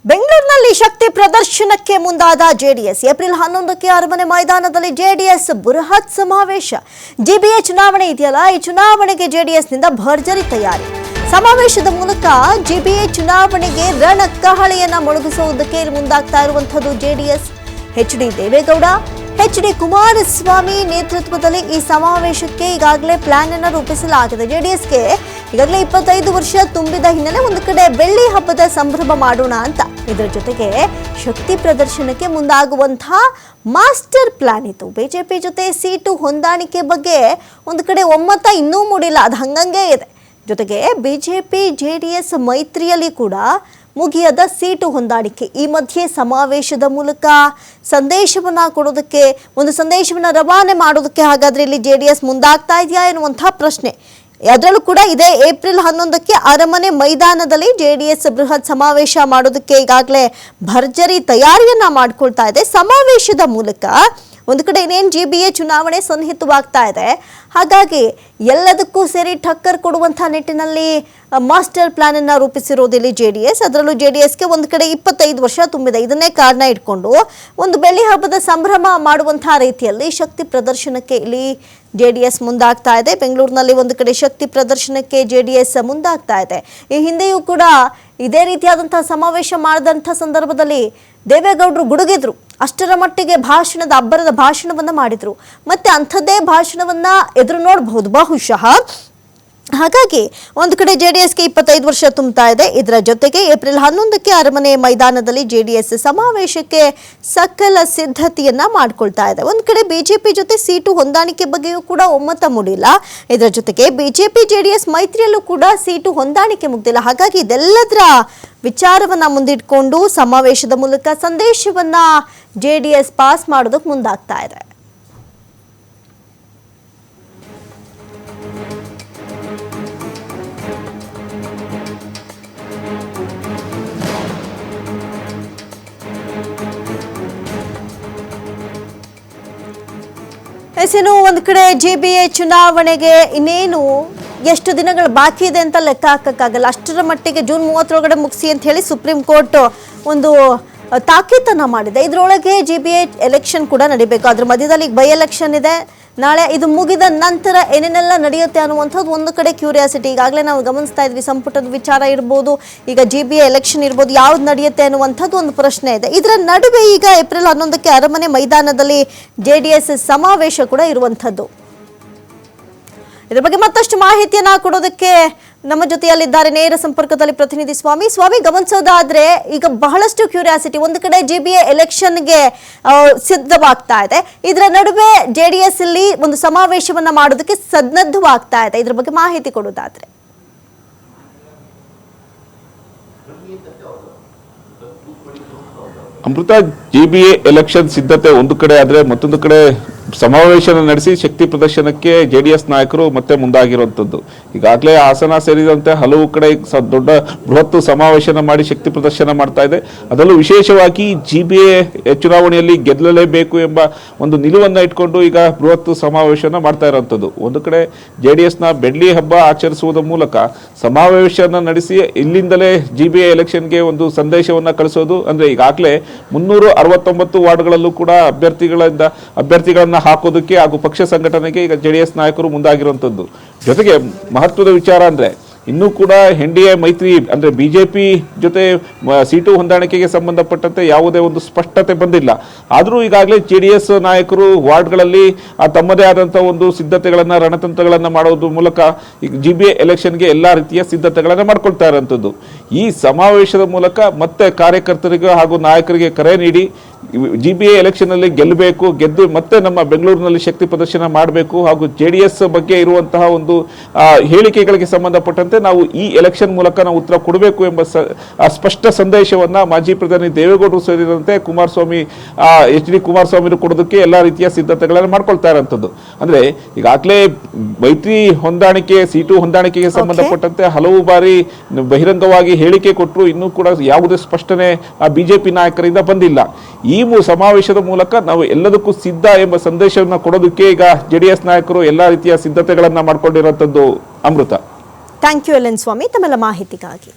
ಬೆಂಗಳೂರಿನಲ್ಲಿ ಶಕ್ತಿ ಪ್ರದರ್ಶನಕ್ಕೆ ಮುಂದಾದ ಜೆಡಿಎಸ್ ಏಪ್ರಿಲ್ 11ಕ್ಕೆ ಅರಮನೆ ಮೈದಾನದಲ್ಲಿ ಜೆಡಿಎಸ್ ಬೃಹತ್ ಸಮಾವೇಶ. ಜಿಬಿಎ ಚುನಾವಣೆ ಇದೆಯಲ್ಲ, ಈ ಚುನಾವಣೆಗೆ ಜೆಡಿಎಸ್ನಿಂದ ಭರ್ಜರಿ ತಯಾರಿ. ಸಮಾವೇಶದ ಮೂಲಕ ಜಿಬಿಎ ಚುನಾವಣೆಗೆ ರಣಕಹಳೆಯನ್ನ ಮೊಳಗಿಸುವುದಕ್ಕೆ ಮುಂದಾಗ್ತಾ ಇರುವಂತದ್ದು JDS. H D. Deve Gowda, H D. Kumaraswamy ನೇತೃತ್ವದಲ್ಲಿ ಈ ಸಮಾವೇಶಕ್ಕೆ ಈಗಾಗಲೇ ಪ್ಲಾನ್ ಅನ್ನು ರೂಪಿಸಲಾಗಿದೆ. ಜೆಡಿಎಸ್ಗೆ ಈಗಾಗಲೇ 25 ವರ್ಷ ತುಂಬಿದ ಹಿನ್ನೆಲೆ ಒಂದು ಕಡೆ ಬೆಳ್ಳಿ ಹಬ್ಬದ ಸಂಭ್ರಮ ಮಾಡೋಣ ಅಂತ, ಇದರ ಜೊತೆಗೆ ಶಕ್ತಿ ಪ್ರದರ್ಶನಕ್ಕೆ ಮುಂದಾಗುವಂತಹ ಮಾಸ್ಟರ್ ಪ್ಲಾನ್ ಇತ್ತು. ಬಿಜೆಪಿ ಜೊತೆ ಸೀಟು ಹೊಂದಾಣಿಕೆ ಬಗ್ಗೆ ಒಂದು ಕಡೆ ಒಮ್ಮತ ಇನ್ನೂ ಮೂಡಿಲ್ಲ, ಅದು ಹಂಗಂಗೆ ಇದೆ. ಜೊತೆಗೆ ಬಿಜೆಪಿ ಜೆಡಿಎಸ್ ಮೈತ್ರಿಯಲ್ಲಿ ಕೂಡ ಮುಗಿಯದ ಸೀಟು ಹೊಂದಾಣಿಕೆ. ಈ ಮಧ್ಯೆ ಸಮಾವೇಶದ ಮೂಲಕ ಸಂದೇಶವನ್ನ ಕೊಡೋದಕ್ಕೆ, ಒಂದು ಸಂದೇಶವನ್ನ ರವಾನೆ ಮಾಡೋದಕ್ಕೆ ಹಾಗಾದ್ರೆ ಇಲ್ಲಿ ಜೆಡಿಎಸ್ ಮುಂದಾಗ್ತಾ ಇದೆಯಾ ಎನ್ನುವಂತಹ ಪ್ರಶ್ನೆ. ಅದರಲ್ಲೂ ಕೂಡ ಇದೇ ಏಪ್ರಿಲ್ 11ಕ್ಕೆ ಅರಮನೆ ಮೈದಾನದಲ್ಲಿ ಜೆಡಿಎಸ್ ಬೃಹತ್ ಸಮಾವೇಶ ಮಾಡೋದಕ್ಕೆ ಈಗಾಗಲೇ ಭರ್ಜರಿ ತಯಾರಿಯನ್ನ ಮಾಡ್ಕೊಳ್ತಾ ಇದೆ. ಸಮಾವೇಶದ ಮೂಲಕ ಒಂದು ಕಡೆ ಇನ್ನೇನು ಜಿಬಿಎ ಚುನಾವಣೆ ಸನ್ನಿಹಿತವಾಗ್ತಾ ಇದೆ, ಹಾಗಾಗಿ ಎಲ್ಲದಕ್ಕೂ ಸೇರಿ ಟಕ್ಕರ್ ಕೊಡುವಂತಹ ನಿಟ್ಟಿನಲ್ಲಿ ಮಾಸ್ಟರ್ ಪ್ಲಾನ್ ಅನ್ನ ರೂಪಿಸಿರೋದಿಲ್ಲಿ ಜೆಡಿಎಸ್. ಅದರಲ್ಲೂ ಜೆಡಿಎಸ್ಗೆ ಒಂದು ಕಡೆ 25 ವರ್ಷ ತುಂಬಿದೆ, ಇದನ್ನೇ ಕಾರಣ ಇಟ್ಕೊಂಡು ಒಂದು ಬೆಳ್ಳಿ ಹಬ್ಬದ ಸಂಭ್ರಮ ಮಾಡುವಂತಹ ರೀತಿಯಲ್ಲಿ ಶಕ್ತಿ ಪ್ರದರ್ಶನಕ್ಕೆ ಇಲ್ಲಿ ಜೆಡಿಎಸ್ ಮುಂದಾಗ್ತಾ ಇದೆ. ಬೆಂಗಳೂರಿನಲ್ಲಿ ಒಂದು ಕಡೆ ಶಕ್ತಿ ಪ್ರದರ್ಶನಕ್ಕೆ ಜೆಡಿಎಸ್ ಮುಂದಾಗ್ತಾ ಇದೆ. ಈ ಹಿಂದೆಯೂ ಕೂಡ ಇದೇ ರೀತಿಯಾದಂತಹ ಸಮಾವೇಶ ಮಾಡಿದಂಥ ಸಂದರ್ಭದಲ್ಲಿ ದೇವೇಗೌಡರು ಗುಡುಗಿದ್ರು, ಅಷ್ಟರ ಮಟ್ಟಿಗೆ ಅಬ್ಬರದ ಭಾಷಣವನ್ನ ಮಾಡಿದ್ರು. ಮತ್ತೆ ಅಂಥದ್ದೇ ಭಾಷಣವನ್ನ ಎದುರು ನೋಡಬಹುದು ಬಹುಶಃ. ಹಾಗಾಗಿ ಒಂದು ಕಡೆ ಜೆಡಿಎಸ್ಗೆ 25 ವರ್ಷ ತುಂಬ್ತಾ ಇದೆ. ಇದರ ಜೊತೆಗೆ ಏಪ್ರಿಲ್ 11ಕ್ಕೆ ಅರಮನೆ ಮೈದಾನದಲ್ಲಿ ಜೆಡಿಎಸ್ ಸಮಾವೇಶಕ್ಕೆ ಸಕಲ ಸಿದ್ಧತೆಯನ್ನ ಮಾಡ್ಕೊಳ್ತಾ ಇದೆ. ಒಂದು ಕಡೆ ಬಿಜೆಪಿ ಜೊತೆ ಸೀಟು ಹೊಂದಾಣಿಕೆ ಬಗ್ಗೆಯೂ ಕೂಡ ಒಮ್ಮತ ಮೂಡಿಲ್ಲ. ಇದರ ಜೊತೆಗೆ ಬಿಜೆಪಿ ಜೆಡಿಎಸ್ ಮೈತ್ರಿಯಲ್ಲೂ ಕೂಡ ಸೀಟು ಹೊಂದಾಣಿಕೆ ಮುಗ್ದಿಲ್ಲ. ಹಾಗಾಗಿ ಇದೆಲ್ಲದರ ವಿಚಾರವನ್ನ ಮುಂದಿಟ್ಕೊಂಡು ಸಮಾವೇಶದ ಮೂಲಕ ಸಂದೇಶವನ್ನ ಜೆಡಿಎಸ್ ಪಾಸ್ ಮಾಡೋದಕ್ಕೆ ಮುಂದಾಗ್ತಾ ಇದೆ. ಇನ್ನು ಒಂದು ಕಡೆ ಜಿಬಿಎ ಚುನಾವಣೆಗೆ ಇನ್ನೇನು ಎಷ್ಟು ದಿನಗಳು ಬಾಕಿ ಇದೆ ಅಂತ ಲೆಕ್ಕ ಹಾಕಕ್ಕಾಗಲ್ಲ. ಅಷ್ಟರ ಮಟ್ಟಿಗೆ ಜೂನ್ 30 ಮುಗಿಸಿ ಅಂತ ಹೇಳಿ ಸುಪ್ರೀಂ ಕೋರ್ಟ್ ಒಂದು ತಾಕೀತನ್ನ ಮಾಡಿದೆ. ಇದರೊಳಗೆ ಜಿಬಿಎ ಎಲೆಕ್ಷನ್ ಕೂಡ ನಡಿಬೇಕು. ಅದ್ರ ಮಧ್ಯದಲ್ಲಿ ಬೈ ಎಲೆಕ್ಷನ್ ಇದೆ. ನಾಳೆ ಇದು ಮುಗಿದ ನಂತರ ಏನೇನೆಲ್ಲ ನಡೆಯುತ್ತೆ ಅನ್ನುವಂಥದ್ದು ಒಂದು ಕಡೆ ಕ್ಯೂರಿಯಾಸಿಟಿ. ಈಗಾಗಲೇ ನಾವು ಗಮನಿಸ್ತಾ ಇದ್ವಿ, ಸಂಪುಟದ ವಿಚಾರ ಇರ್ಬೋದು, ಈಗ ಜಿಬಿಎ ಎಲೆಕ್ಷನ್ ಇರ್ಬೋದು, ಯಾವ್ದು ನಡೆಯುತ್ತೆ ಅನ್ನುವಂಥದ್ದು ಒಂದು ಪ್ರಶ್ನೆ ಇದೆ. ಇದರ ನಡುವೆ ಈಗ ಏಪ್ರಿಲ್ 11ಕ್ಕೆ ಅರಮನೆ ಮೈದಾನದಲ್ಲಿ ಜೆಡಿಎಸ್ ಸಮಾವೇಶ ಕೂಡ ಇರುವಂಥದ್ದು. ಇದರ ಬಗ್ಗೆ ಮತ್ತಷ್ಟು ಮಾಹಿತಿಯನ್ನ ಕೊಡೋದಕ್ಕೆ ನಮ್ಮ ಜೊತೆಯಲ್ಲಿದ್ದಾರೆ ನೇರ ಸಂಪರ್ಕದಲ್ಲಿ ಪ್ರತಿನಿಧಿ ಸ್ವಾಮಿ. ಗಮನಿಸೋದಾದ್ರೆ ಈಗ ಬಹಳಷ್ಟು ಕ್ಯೂರಿಯಾಸಿಟಿ, ಒಂದು ಕಡೆ ಜಿಬಿಎ ಎಲೆಕ್ಷನ್ಗೆ ಸಿದ್ಧವಾಗ್ತಾ ಇದೆ, ಇದರ ನಡುವೆ ಜೆಡಿಎಸ್ ಅಲ್ಲಿ ಒಂದು ಸಮಾವೇಶವನ್ನ ಮಾಡೋದಕ್ಕೆ ಸನ್ನದ್ಧವಾಗ್ತಾ ಇದೆ. ಇದ್ರ ಬಗ್ಗೆ ಮಾಹಿತಿ ಕೊಡೋದಾದ್ರೆ ಅಮೃತ, ಜಿಬಿಎ ಎಲೆಕ್ಷನ್ ಸಿದ್ಧತೆ ಒಂದು ಕಡೆ ಆದ್ರೆ ಮತ್ತೊಂದು ಕಡೆ ಸಮಾವೇಶ ನಡೆಸಿ ಶಕ್ತಿ ಪ್ರದರ್ಶನಕ್ಕೆ ಜೆಡಿಎಸ್ ನಾಯಕರು ಮತ್ತೆ ಮುಂದಾಗಿರುವಂತದ್ದು. ಈಗಾಗಲೇ ಹಾಸನ ಸೇರಿದಂತೆ ಹಲವು ಕಡೆ ದೊಡ್ಡ ಬೃಹತ್ ಸಮಾವೇಶನ ಮಾಡಿ ಶಕ್ತಿ ಪ್ರದರ್ಶನ ಮಾಡ್ತಾ ಇದೆ. ಅದರಲ್ಲೂ ವಿಶೇಷವಾಗಿ ಜಿಬಿಎ ಚುನಾವಣೆಯಲ್ಲಿ ಗೆಲ್ಲಲೇಬೇಕು ಎಂಬ ಒಂದು ನಿಲುವನ್ನ ಇಟ್ಕೊಂಡು ಈಗ ಬೃಹತ್ ಸಮಾವೇಶನ ಮಾಡ್ತಾ ಇರುವಂತದ್ದು. ಒಂದು ಕಡೆ ಜೆಡಿಎಸ್ನ ಬೆಳ್ಳಿ ಹಬ್ಬ ಆಚರಿಸುವುದರ ಮೂಲಕ ಸಮಾವೇಶನ ನಡೆಸಿ ಇಲ್ಲಿಂದಲೇ ಜಿಬಿಎ ಎಲೆಕ್ಷನ್ಗೆ ಒಂದು ಸಂದೇಶವನ್ನ ಕಳಿಸೋದು. ಅಂದ್ರೆ ಈಗಾಗಲೇ 369 ವಾರ್ಡ್ಗಳಲ್ಲೂ ಕೂಡ ಅಭ್ಯರ್ಥಿಗಳನ್ನ ಹಾಕೋದಕ್ಕೆ ಹಾಗೂ ಪಕ್ಷ ಸಂಘಟನೆಗೆ ಈಗ ಜೆಡಿಎಸ್ ನಾಯಕರು ಮುಂದಾಗಿರುವಂತದ್ದು. ಜೊತೆಗೆ ಮಹತ್ವದ ವಿಚಾರ ಅಂದ್ರೆ ಇನ್ನೂ ಕೂಡ ಎನ್ಡಿಎ ಮೈತ್ರಿ ಅಂದ್ರೆ ಬಿಜೆಪಿ ಜೊತೆ ಸೀಟು ಹೊಂದಾಣಿಕೆಗೆ ಸಂಬಂಧಪಟ್ಟಂತೆ ಯಾವುದೇ ಒಂದು ಸ್ಪಷ್ಟತೆ ಬಂದಿಲ್ಲ. ಆದರೂ ಈಗಾಗಲೇ ಜೆಡಿಎಸ್ ನಾಯಕರು ವಾರ್ಡ್ಗಳಲ್ಲಿ ತಮ್ಮದೇ ಆದಂತಹ ಒಂದು ಸಿದ್ಧತೆಗಳನ್ನ, ರಣತಂತ್ರಗಳನ್ನ ಮಾಡೋದ್ರ ಮೂಲಕ ಈಗ ಜಿಬಿಎ ಎಲೆಕ್ಷನ್ಗೆ ಎಲ್ಲಾ ರೀತಿಯ ಸಿದ್ಧತೆಗಳನ್ನ ಮಾಡ್ಕೊಳ್ತಾ ಇರುವಂತದ್ದು. ಈ ಸಮಾವೇಶದ ಮೂಲಕ ಮತ್ತೆ ಕಾರ್ಯಕರ್ತರಿಗೆ ಹಾಗೂ ನಾಯಕರಿಗೆ ಕರೆ ನೀಡಿ ಜಿಬಿಎ ಎಲೆಕ್ಷನ್ ಅಲ್ಲಿ ಗೆಲ್ಲಬೇಕು, ಗೆದ್ದು ಮತ್ತೆ ನಮ್ಮ ಬೆಂಗಳೂರಿನಲ್ಲಿ ಶಕ್ತಿ ಪ್ರದರ್ಶನ ಮಾಡಬೇಕು ಹಾಗೂ ಜೆಡಿಎಸ್ ಬಗ್ಗೆ ಇರುವಂತಹ ಒಂದು ಹೇಳಿಕೆಗಳಿಗೆ ಸಂಬಂಧಪಟ್ಟಂತೆ ನಾವು ಈ ಎಲೆಕ್ಷನ್ ಮೂಲಕ ನಾವು ಉತ್ತರ ಕೊಡಬೇಕು ಎಂಬ ಸ್ಪಷ್ಟ ಸಂದೇಶವನ್ನ ಮಾಜಿ ಪ್ರಧಾನಿ ದೇವೇಗೌಡರು ಸೇರಿದಂತೆ ಕುಮಾರಸ್ವಾಮಿ, ಎಚ್.ಡಿ. ಕುಮಾರಸ್ವಾಮಿ ಕೊಡೋದಕ್ಕೆ ಎಲ್ಲಾ ರೀತಿಯ ಸಿದ್ಧತೆಗಳನ್ನು ಮಾಡ್ಕೊಳ್ತಾ ಇರುವಂತದ್ದು. ಅಂದ್ರೆ ಈಗಾಗಲೇ ಮೈತ್ರಿ ಹೊಂದಾಣಿಕೆ, ಸೀಟು ಹೊಂದಾಣಿಕೆಗೆ ಸಂಬಂಧಪಟ್ಟಂತೆ ಹಲವು ಬಾರಿ ಬಹಿರಂಗವಾಗಿ ಹೇಳಿಕೆ ಕೊಟ್ಟರು, ಇನ್ನೂ ಕೂಡ ಯಾವುದೇ ಸ್ಪಷ್ಟನೆ ಬಿಜೆಪಿ ನಾಯಕರಿಂದ ಬಂದಿಲ್ಲ. ಈ ಸಮಾವೇಶದ ಮೂಲಕ ನಾವು ಎಲ್ಲದಕ್ಕೂ ಸಿದ್ಧ ಎಂಬ ಸಂದೇಶವನ್ನು ಕೊಡೋದಕ್ಕೆ ಈಗ ಜೆಡಿಎಸ್ ನಾಯಕರು ಎಲ್ಲಾ ರೀತಿಯ ಸಿದ್ಧತೆಗಳನ್ನ ಮಾಡ್ಕೊಂಡಿರುವಂತದ್ದು. ಅಮೃತ, ಥ್ಯಾಂಕ್ ಯು ಎಲ್ ಎನ್ ಸ್ವಾಮಿ ತಮ್ಮೆಲ್ಲ ಮಾಹಿತಿಗಾಗಿ.